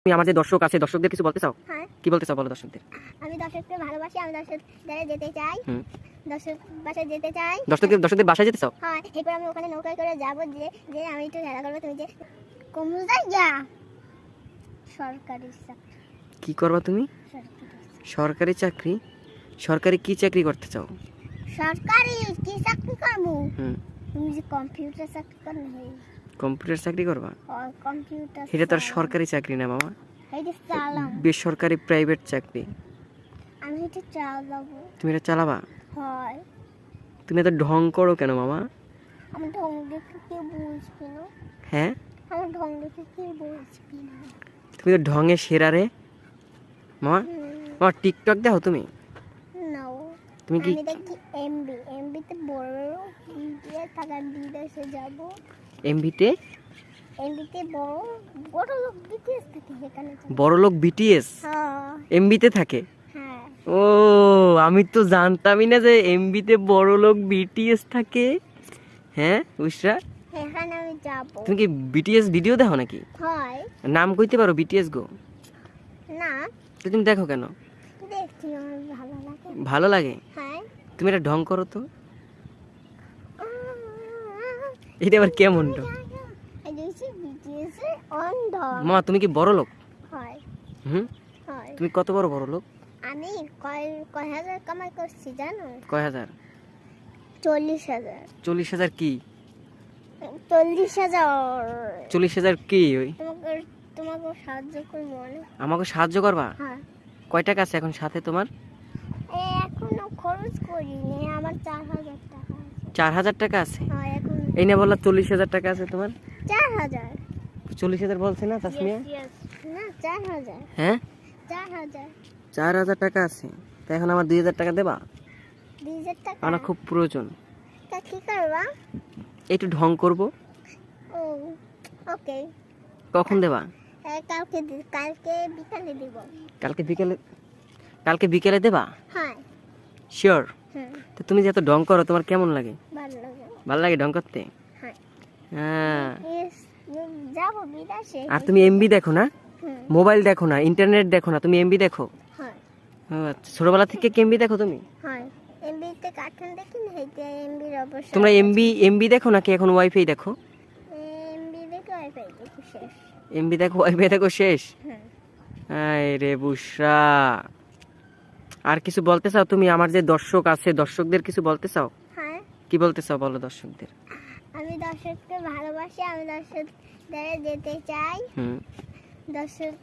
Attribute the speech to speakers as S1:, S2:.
S1: তুমি আমার যে দর্শক আছে দর্শকদের কিছু বলতে চাও?
S2: হ্যাঁ।
S1: কি বলতে চাও বলো দর্শকদের?
S2: আমি দর্শককে ভালোবাসি, আমি দর্শকদের যেতে চাই, দর্শক বাসায় যেতে চাই।
S1: দর্শকদের বাসায় যেতে চাও?
S2: হ্যাঁ, এরপর আমি ওখানে নৌকায় করে যাবো, যে যে আমি একটু খেলা করবো। তুমি যে কমু যাইয়া সরকারি চাকরি।
S1: কি করবা তুমি? সরকারি চাকরি? সরকারি কি চাকরি করতে চাও?
S2: সরকারি কি চাকরি করবো? তুমি যে কম্পিউটার চাকরি করবে।
S1: কম্পিউটার চাকরি করবা?
S2: কম্পিউটার
S1: এটা তো আর সরকারি চাকরি না মামা,
S2: এটা চালাম।
S1: বেসরকারি প্রাইভেট চাকরি।
S2: আমি এটা চালাবো।
S1: তুমি এটা চালাবা?
S2: হয়।
S1: তুমি এত ঢং করো কেন মামা?
S2: আমি ঢং দেখে কি বুঝবি না?
S1: হ্যাঁ,
S2: আমি ঢং দেখে কি বুঝবি না?
S1: তুমি তো ঢঙে সেরা রে মামা। মামা টিকটক দেখো তুমি?
S2: নাও।
S1: তুমি কি
S2: আমি দেখি এমবিতে বড় ভিডিও থাকা বিদেশে যাব।
S1: এমবিতে
S2: বড় লোক বিদেশ থেকে সেখানে যাব।
S1: বড় লোক বিটিএস
S2: হ্যাঁ।
S1: এমবিতে থাকে?
S2: হ্যাঁ।
S1: ও, আমি তো জানতামই না যে এমবিতে বড় লোক বিটিএস থাকে। হ্যাঁ বুঝরা,
S2: সেখানে আমি যাব।
S1: তুমি কি বিটিএস ভিডিও দেখো নাকি?
S2: হয়।
S1: নাম কইতে পারো বিটিএস গো?
S2: না,
S1: তো তুমি দেখো কেন?
S2: দেখছি আমার ভালো লাগে।
S1: ভালো লাগে?
S2: হ্যাঁ।
S1: তুমি এটা ঢং করো তো। এটা আবার কেমন ঢং?
S2: এই যে বিটিএস এর অন্ধ।
S1: মা তুমি কি বড় লোক?
S2: হয়। হয়।
S1: তুমি কত বড় লোক?
S2: আমি কয় হাজার কামাই করছি জানো?
S1: কয় হাজার?
S2: 40,000।
S1: 40,000 কি?
S2: 40,000।
S1: 40,000 কি? ওই
S2: তোমাকে সাহায্য করবো অনেক।
S1: আমাকে সাহায্য করবা?
S2: হ্যাঁ।
S1: কয় টাকা আছে এখন সাথে তোমার?
S2: এখনো খরচ করিনি, আমার 4,000 টাকা আছে।
S1: 4,000 টাকা আছে?
S2: হ্যাঁ, এখন
S1: এই না বললা 40,000 টাকা আছে তোমার?
S2: 4,000।
S1: 40,000 বলছে না তাসমিয়া?
S2: না, 4,000।
S1: হ্যাঁ,
S2: 4,000।
S1: 4,000 টাকা আছে। তা এখন আমার 2,000 টাকা দেবা?
S2: 2,000 টাকা?
S1: আমার খুব প্রয়োজন।
S2: তা কি করবা?
S1: একটু ঢং করব।
S2: ও, ওকে।
S1: কখন দেবা?
S2: কালকে বিকালে দিব।
S1: কালকে বিকেলে দেবা?
S2: হ্যাঁ।
S1: শিওর?
S2: হ্যাঁ।
S1: তো তুমি যে এত ঢং করো তোমার কেমন লাগে?
S2: ভালো লাগে।
S1: ভালো লাগে ঢং করতে?
S2: হ্যাঁ।
S1: হ্যাঁ।
S2: যাবো বিদেশে।
S1: আর তুমি এমবি দেখো না? মোবাইল দেখো না, ইন্টারনেট দেখো না, তুমি এমবি দেখো?
S2: হ্যাঁ।
S1: ও আচ্ছা, ছোটবেলা থেকে কি এমবি দেখো তুমি?
S2: হ্যাঁ। এমবিতে কার্টুন দেখি না, হেতে এমবির অবশ্যই।
S1: তোমরা এমবি দেখো নাকি এখন ওয়াইফাই দেখো?
S2: এমবি দেখে ওয়াইফাই দেখি শেষ।
S1: এমবি দেখো ওয়াইফাই দেখো শেষ?
S2: হ্যাঁ।
S1: আয় রে বুশরা, আর কিছু বলতে চাও তুমি? আমার যে দর্শক আছে দর্শকদের কিছু বলতে চাও?
S2: হ্যাঁ।
S1: কি বলতে চাও বলো দর্শকদের?
S2: আমি দর্শককে ভালোবাসি, আমি দর্শকদের যেতে চাই। দর্শক